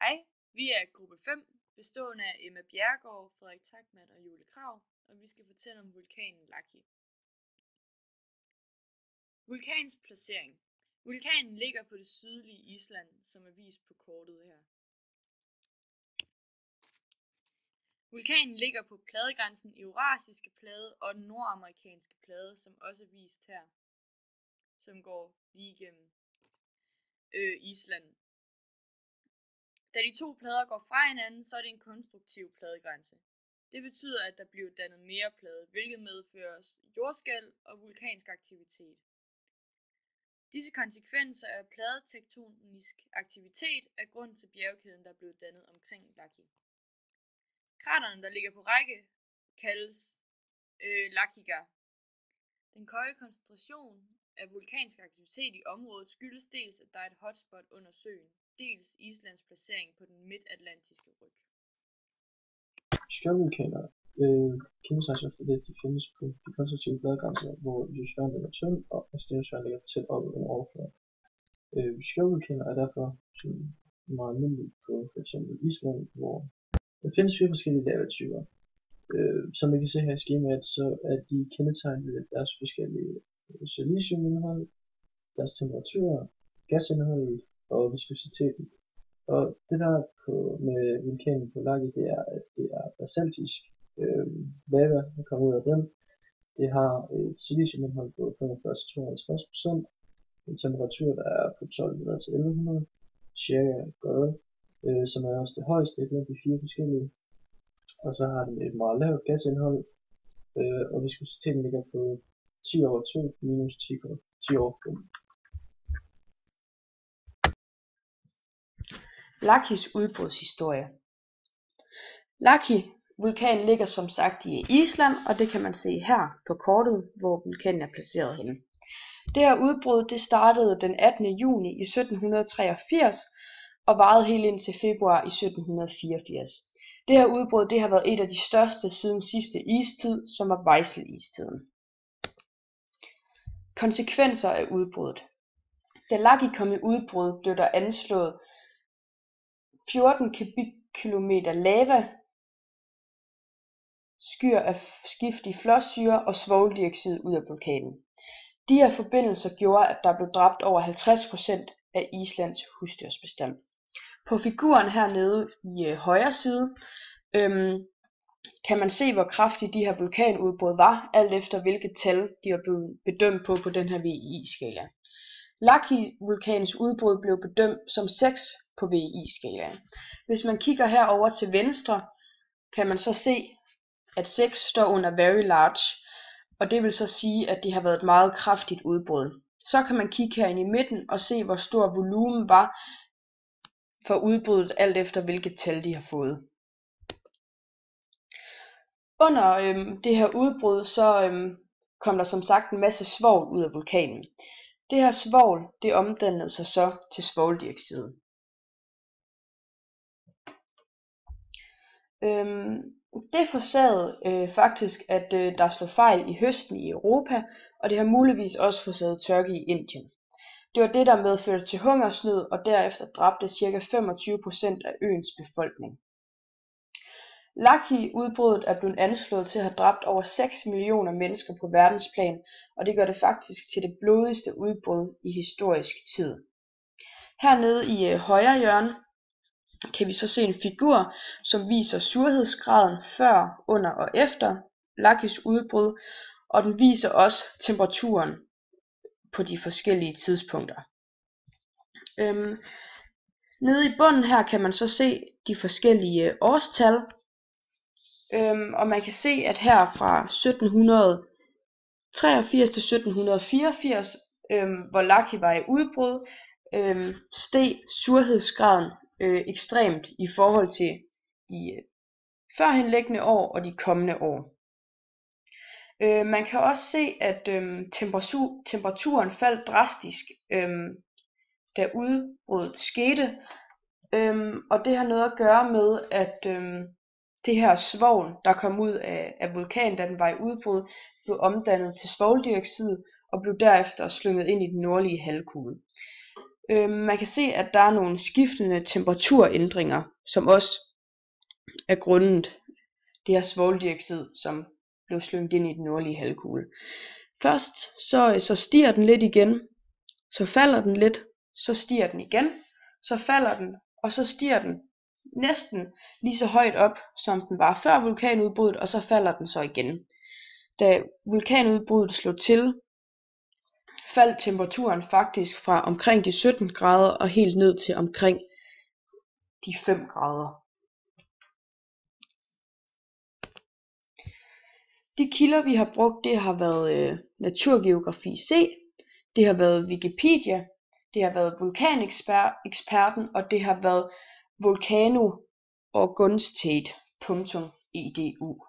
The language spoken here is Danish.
Hej, vi er gruppe 5, bestående af Emma Bjerregaard, Frederik Takmat og Julie Krag, og vi skal fortælle om vulkanen Laki. Vulkanens placering. Vulkanen ligger på det sydlige Island, som er vist på kortet her. Vulkanen ligger på pladegrænsen i Eurasiske plade og den nordamerikanske plade, som også er vist her, som går lige igennem Island. Da de to plader går fra hinanden, så er det en konstruktiv pladegrænse. Det betyder, at der bliver dannet mere plade, hvilket medfører jordskælv og vulkansk aktivitet. Disse konsekvenser af pladetektonisk aktivitet er grund til bjergkæden, der er blevet dannet omkring Laki. Kraterne, der ligger på række, kaldes lakigar. Den høje koncentration af vulkansk aktivitet i området skyldes dels, at der er et hotspot under søen, dels Islands placering på den midtatlantiske ryg. Skjoldvulkaner kendetegnes ved, at de findes på de konstruktive bladgrænser, hvor lyosfæren ligger tynd og asteriosfæren ligger tæt op ad overfladen. Skjoldvulkaner er derfor meget almindelige på f.eks. Island, hvor der findes 4 forskellige lavatyper. Som I kan se her i skemaet, så er de kendetegnet ved deres forskellige siliciumindhold, deres temperatur, gasindhold og viskositeten. Og det der med vulkanen på Laki, det er, at det er basaltisk lava, der kommer ud af den. Det har et siliciumindhold på 45-52%, en temperatur, der er på 1200-1100 cirka grader, som er også det højeste blandt de 4 forskellige. Og så har den et meget lavt gasindhold, og viskositeten ligger på 10 over 2 minus 10 over 5. Lakis udbrudshistorie. Laki-vulkanen ligger som sagt i Island, og det kan man se her på kortet, hvor vulkanen er placeret henne. Det her udbrud det startede den 18. juni i 1783 og varede helt indtil februar i 1784. Det her udbrud det har været et af de største siden sidste istid, som var Weichsel-istiden. Konsekvenser af udbruddet. Da Laki kom i udbrud, blev der anslået 14 kubikkilometer lava, skyer af giftig flåsyre og svovldioxid ud af vulkanen. De her forbindelser gjorde, at der blev dræbt over 50% af Islands husdyrsbestand. På figuren hernede i højre side kan man se, hvor kraftige de her vulkanudbrud var, alt efter hvilket tal de var blevet bedømt på den her VI-skala. Laki-vulkanens udbrud blev bedømt som 6 på VI-skalaen. Hvis man kigger herover til venstre, kan man så se, at 6 står under very large, og det vil så sige, at det har været et meget kraftigt udbrud. Så kan man kigge herinde i midten og se, hvor stor volumen var for udbruddet, alt efter hvilket tal de har fået. Under det her udbrud, så kom der som sagt en masse svovl ud af vulkanen. Det her svovl, det omdannede sig så til svovldioxid. Det forårsagede faktisk, at der slog fejl i høsten i Europa, og det har muligvis også forårsaget tørke i Indien. Det var det, der medførte til hungersnød, og derefter dræbte ca. 25% af øens befolkning. Laki-udbruddet er blevet anslået til at have dræbt over 6 millioner mennesker på verdensplan, og det gør det faktisk til det blodigste udbrud i historisk tid. Hernede i højre hjørne kan vi så se en figur, som viser surhedsgraden før, under og efter Lakis udbrud, og den viser også temperaturen på de forskellige tidspunkter. Nede i bunden her kan man så se de forskellige årstal, og man kan se, at her fra 1783 til 1784, hvor Laki var i udbrud, steg surhedsgraden ekstremt i forhold til de førhenliggende år og de kommende år. Man kan også se, at temperaturen faldt drastisk, da udbruddet skete, og det har noget at gøre med, at det her svovl, der kom ud af vulkanen, da den var i udbrud, blev omdannet til svovldioxid og blev derefter slynget ind i den nordlige halvkugle. Man kan se, at der er nogle skiftende temperaturændringer, som også er grundet det her svovldioxid, som blev slynget ind i den nordlige halvkugle. Først så stiger den lidt igen, så falder den lidt, så stiger den igen, så falder den, og så stiger den næsten lige så højt op, som den var før vulkanudbruddet, og så falder den så igen. Da vulkanudbruddet slog til, faldt temperaturen faktisk fra omkring de 17 grader og helt ned til omkring de 5 grader. De kilder vi har brugt, det har været Naturgeografi C, det har været Wikipedia, det har været Vulkaneksperten, og det har været volcanoorgunnstate.edu.